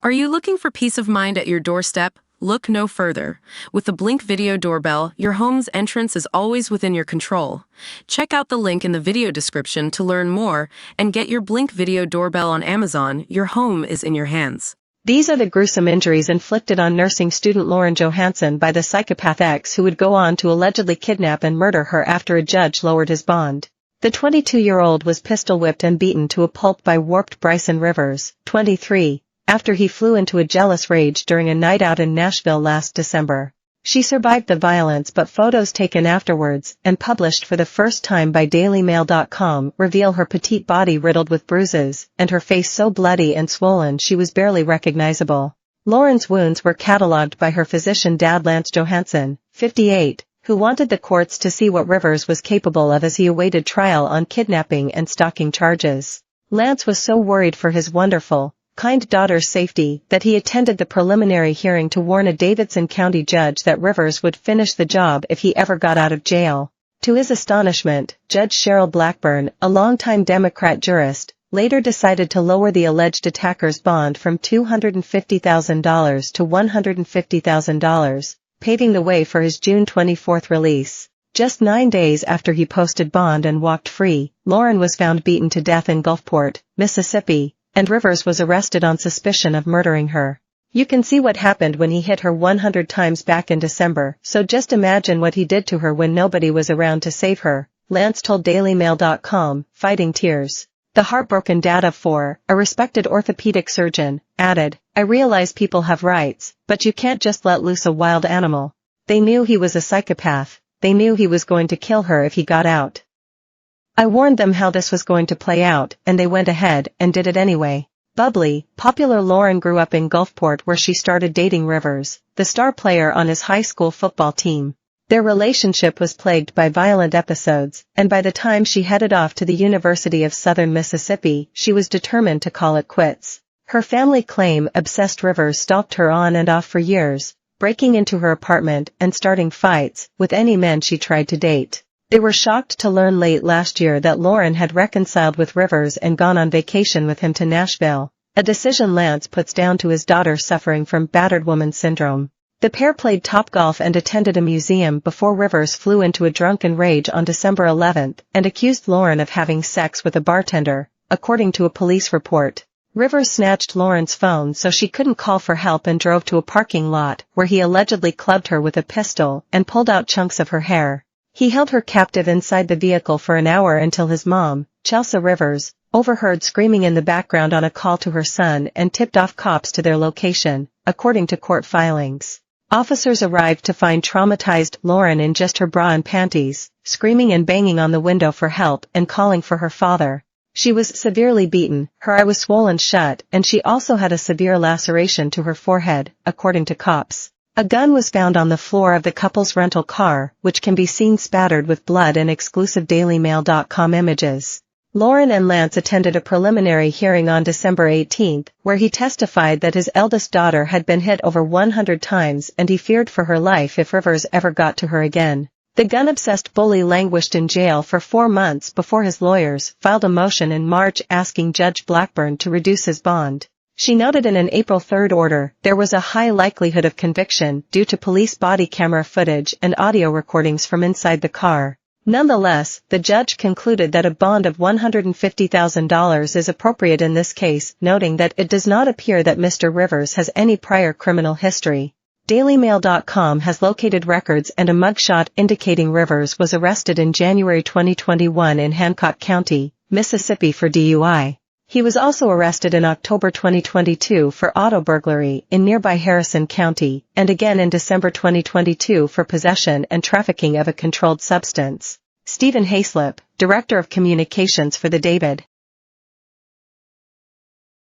Are you looking for peace of mind at your doorstep? Look no further. With the Blink Video Doorbell, your home's entrance is always within your control. Check out the link in the video description to learn more and get your Blink Video Doorbell on Amazon. Your home is in your hands. These are the gruesome injuries inflicted on nursing student Lauren Johansen by the psychopath ex who would go on to allegedly kidnap and murder her after a judge lowered his bond. The 22-year-old was pistol-whipped and beaten to a pulp by warped Bricen, 23, after he flew into a jealous rage during a night out in Nashville last December. She survived the violence, but photos taken afterwards, and published for the first time by DailyMail.com, reveal her petite body riddled with bruises, and her face so bloody and swollen she was barely recognizable. Lauren's wounds were catalogued by her physician dad Lance Johansen, 58, who wanted the courts to see what Rivers was capable of as he awaited trial on kidnapping and stalking charges. Lance was so worried for his wonderful, kind daughter's safety that he attended the preliminary hearing to warn a Davidson County judge that Rivers would finish the job if he ever got out of jail. To his astonishment, Judge Cheryl Blackburn, a longtime Democrat jurist, later decided to lower the alleged attacker's bond from $250,000 to $150,000, paving the way for his June 24 release. Just 9 days after he posted bond and walked free, Lauren was found beaten to death in Gulfport, Mississippi, and Rivers was arrested on suspicion of murdering her. You can see what happened when he hit her 100 times back in December, so just imagine what he did to her when nobody was around to save her, Lance told DailyMail.com, fighting tears. The heartbroken dad of 4, a respected orthopedic surgeon, added, "I realize people have rights, but you can't just let loose a wild animal. They knew he was a psychopath. They knew he was going to kill her if he got out. I warned them how this was going to play out, and they went ahead and did it anyway." Bubbly, popular Lauren grew up in Gulfport where she started dating Rivers, the star player on his high school football team. Their relationship was plagued by violent episodes, and by the time she headed off to the University of Southern Mississippi, she was determined to call it quits. Her family claim obsessed Rivers stalked her on and off for years, breaking into her apartment and starting fights with any men she tried to date. They were shocked to learn late last year that Lauren had reconciled with Rivers and gone on vacation with him to Nashville, a decision Lance puts down to his daughter suffering from battered woman syndrome. The pair played Topgolf and attended a museum before Rivers flew into a drunken rage on December 11 and accused Lauren of having sex with a bartender, according to a police report. Rivers snatched Lauren's phone so she couldn't call for help and drove to a parking lot where he allegedly clubbed her with a pistol and pulled out chunks of her hair. He held her captive inside the vehicle for an hour until his mom, Chelsea Rivers, overheard screaming in the background on a call to her son and tipped off cops to their location, according to court filings. Officers arrived to find traumatized Lauren in just her bra and panties, screaming and banging on the window for help and calling for her father. She was severely beaten, her eye was swollen shut, and she also had a severe laceration to her forehead, according to cops. A gun was found on the floor of the couple's rental car, which can be seen spattered with blood in exclusive DailyMail.com images. Lauren and Lance attended a preliminary hearing on December 18, where he testified that his eldest daughter had been hit over 100 times and he feared for her life if Rivers ever got to her again. The gun-obsessed bully languished in jail for 4 months before his lawyers filed a motion in March asking Judge Blackburn to reduce his bond. She noted in an April 3 order there was a high likelihood of conviction due to police body camera footage and audio recordings from inside the car. Nonetheless, the judge concluded that a bond of $150,000 is appropriate in this case, noting that it does not appear that Mr. Rivers has any prior criminal history. DailyMail.com has located records and a mugshot indicating Rivers was arrested in January 2021 in Hancock County, Mississippi for DUI. He was also arrested in October 2022 for auto burglary in nearby Harrison County, and again in December 2022 for possession and trafficking of a controlled substance. Stephen Hayslip, Director of Communications for the David